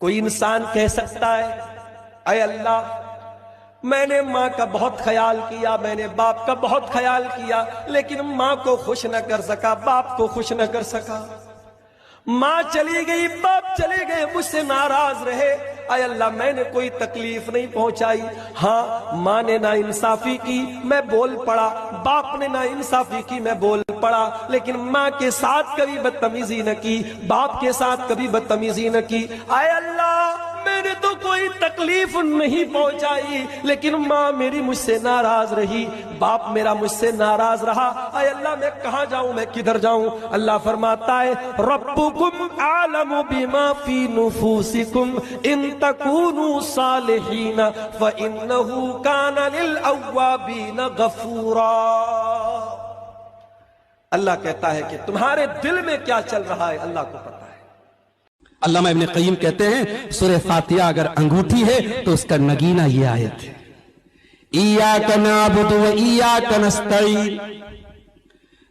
کوئی انسان کہہ سکتا ہے اے اللہ میں نے ماں کا بہت خیال کیا، میں نے باپ کا بہت خیال کیا، لیکن ماں کو خوش نہ کر سکا، باپ کو خوش نہ کر سکا، ماں چلی گئی، باپ چلے گئے، مجھ سے ناراض رہے، اے اللہ میں نے کوئی تکلیف نہیں پہنچائی، ہاں ماں نے ناانصافی کی میں بول پڑا، باپ نے ناانصافی کی میں بول پڑا، لیکن ماں کے ساتھ کبھی بدتمیزی نہ کی، باپ کے ساتھ کبھی بدتمیزی نہ کی، اے اللہ میں نے تو کوئی تکلیف نہیں پہنچائی، لیکن ماں میری مجھ سے ناراض رہی، باپ میرا مجھ سے ناراض رہا، اے اللہ میں کہاں جاؤں، میں کدھر جاؤں؟ اللہ فرماتا ہے ربکم عالم بما فی نفوسکم ان تکونوا صالحین فإنہ کان للأوابین غفورا۔ اللہ کہتا ہے کہ تمہارے دل میں کیا چل رہا ہے اللہ کو پتا ہے۔ علامہ ابن قیم کہتے ہیں سورہ فاتحہ اگر انگوٹھی ہے تو اس کا نگینہ یہ آیت ہے، ایاک نعبد و ایاک نستعین۔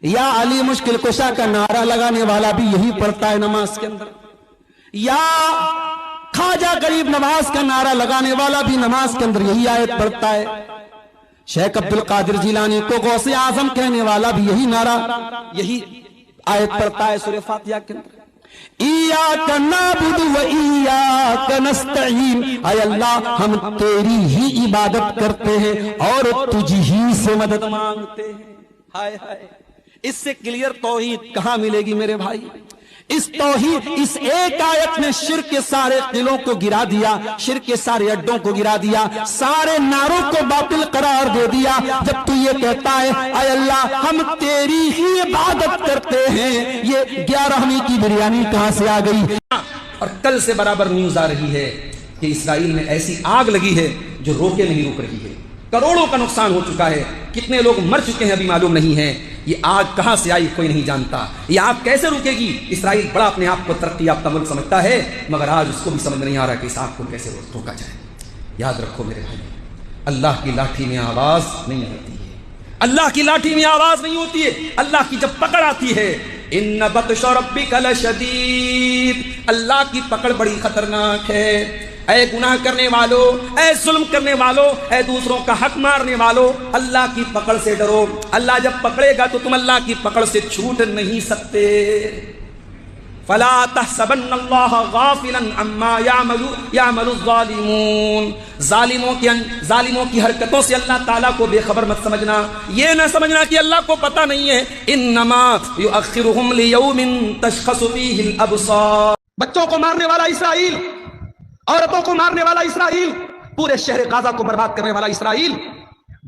یا علی مشکل کشا کا نعرہ لگانے والا بھی یہی پڑھتا ہے نماز کے اندر، یا خواجہ غریب نواز کا نعرہ لگانے والا بھی نماز کے اندر یہی آیت پڑھتا ہے، شیخ عبد القادر جیلانی کو غوث اعظم کہنے والا بھی یہی نعرہ یہی آیت پڑھتا ہے سورہ فاتحہ کے اندر، ایاک نعبد و ایاک نستعین۔ اے اللہ ہم تیری ہی عبادت کرتے ہیں اور تجھ ہی سے مدد مانگتے ہیں۔ ہائے ہائے، اس سے کلیئر توحید کہاں ملے گی میرے بھائی؟ اس توحید اس ایک آیت نے شرک کے سارے قلوں کو گرا دیا، شرک کے سارے اڈوں کو گرا دیا، سارے نعروں کو باطل قرار دے دیا۔ جب تو یہ کہتا ہے اے اللہ ہم تیری ہی عبادت کرتے ہیں، یہ 11ویں کی بریانی کہاں سے آ گئی؟ اور کل سے برابر نیوز آ رہی ہے کہ اسرائیل میں ایسی آگ لگی ہے جو روکے نہیں روک رہی ہے، کروڑوں کا نقصان ہو چکا ہے، کتنے لوگ مر چکے ہیں ابھی معلوم نہیں ہے، یہ آگ کہاں سے آئی کوئی نہیں جانتا، یہ آگ کیسے رکے گی؟ اسرائیل بڑا اپنے آپ کو ترقی یافتہ ملک سمجھتا ہے، مگر آج اس کو بھی سمجھ نہیں آ رہا کہ اس آگ کو کیسے روکا جائے۔ یاد رکھو میرے بھائی، اللہ کی لاٹھی میں آواز نہیں ہوتی ہے، اللہ کی لاٹھی میں آواز نہیں ہوتی ہے، اللہ کی جب پکڑ آتی ہے ان بطش ربک لشدید، اللہ کی پکڑ بڑی خطرناک ہے۔ اے گناہ کرنے والو، اے ظلم کرنے والو، اے دوسروں کا حق مارنے والو، اللہ کی پکڑ سے ڈرو، اللہ جب پکڑے گا تو تم اللہ کی پکڑ سے چھوٹ نہیں سکتے۔ فلا تحسبن اللہ غافلا عما یعمل الظالمون، ظالموں کی حرکتوں سے اللہ تعالیٰ کو بے خبر مت سمجھنا، یہ نہ سمجھنا کہ اللہ کو پتہ نہیں ہے، انما یؤخرہم لیوم تشخص فیہ الابصار۔ بچوں کو مارنے والا اسرائیل، عورتوں کو مارنے والا اسرائیل، پورے شہر غازہ کو برباد کرنے والا اسرائیل،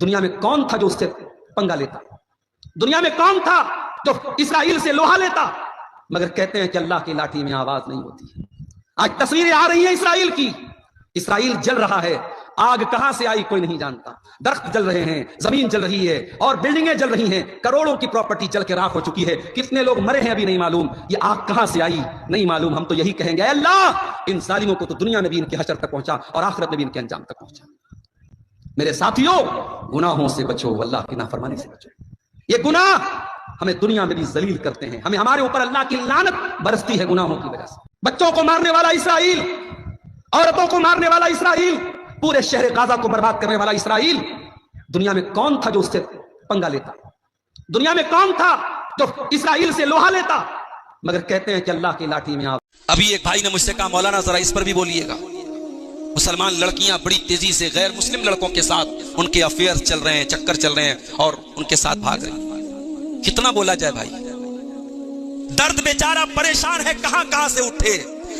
دنیا میں کون تھا جو اس سے پنگا لیتا؟ دنیا میں کون تھا جو اسرائیل سے لوہا لیتا؟ مگر کہتے ہیں کہ اللہ کی لاٹھی میں آواز نہیں ہوتی۔ آج تصویریں آ رہی ہیں اسرائیل کی، اسرائیل جل رہا ہے، آگ کہاں سے آئی کوئی نہیں جانتا، درخت جل رہے ہیں، زمین جل رہی ہے اور بلڈنگیں جل رہی ہیں، کروڑوں کی پراپرٹی جل کے راکھ ہو چکی ہے، کتنے لوگ مرے ہیں ابھی نہیں معلوم، یہ آگ کہاں سے آئی نہیں معلوم۔ ہم تو یہی کہیں گے اے اللہ ان ظالموں کو تو دنیا میں بھی ان کے حشر تک پہنچا اور آخرت میں بھی ان کے انجام تک پہنچا۔ میرے ساتھیوں گناہوں سے بچو، اللہ کی نافرمانی سے بچو، یہ گناہ ہمیں دنیا میں بھی ذلیل کرتے ہیں، ہمارے اوپر اللہ کی لعنت برستی ہے گناہوں کی وجہ سے۔ بچوں کو مارنے والا اسرائیل، عورتوں کو مارنے والا اسرائیل، پورے شہر غازہ کو برباد کرنے والا اسرائیل، دنیا میں کون تھا جو اس سے پنگا لیتا؟ دنیا میں کون تھا جو اسرائیل سے لوہا لیتا؟ مگر کہتے ہیں کہ اللہ کی لاٹھی میں آواز۔ ابھی ایک بھائی نے مجھ سے کہا مولانا ذرا اس پر بھی بولیے گا، مسلمان لڑکیاں بڑی تیزی سے غیر مسلم لڑکوں کے ساتھ ان کے افیئر چل رہے ہیں، چکر چل رہے ہیں اور ان کے ساتھ بھاگ رہے ہیں، کتنا بولا جائے بھائی؟ درد بیچارہ پریشان ہے، کہاں کہاں سے اٹھے،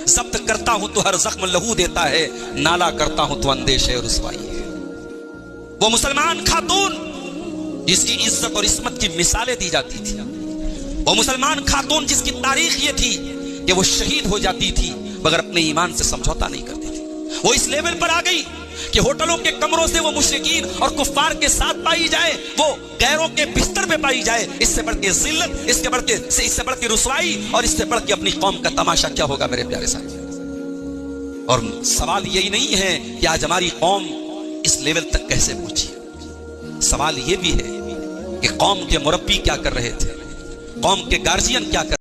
ضبط کرتا ہوں تو ہر زخم لہو دیتا ہے، نالا کرتا ہوں تو اندیشے اور رسوائی ہے۔ وہ مسلمان خاتون جس کی عزت اور عصمت کی مثالیں دی جاتی تھی، وہ مسلمان خاتون جس کی تاریخ یہ تھی کہ وہ شہید ہو جاتی تھی مگر اپنے ایمان سے سمجھوتا نہیں کرتی تھی، وہ اس لیول پر آ گئی کہ ہوٹلوں کے کمروں سے وہ مشرکین اور کفار کے ساتھ پائی جائے، وہ غیروں کے بستر پہ پائی جائے۔ اس سے بڑھ کے ذلت، اس سے بڑھ کے رسوائی اور اس سے بڑھ کے اپنی قوم کا تماشا کیا ہوگا میرے پیارے ساتھی؟ اور سوال یہی نہیں ہے کہ آج ہماری قوم اس لیول تک کیسے پہنچی، سوال یہ بھی ہے کہ قوم کے مربی کیا کر رہے تھے، قوم کے گارجین کیا کر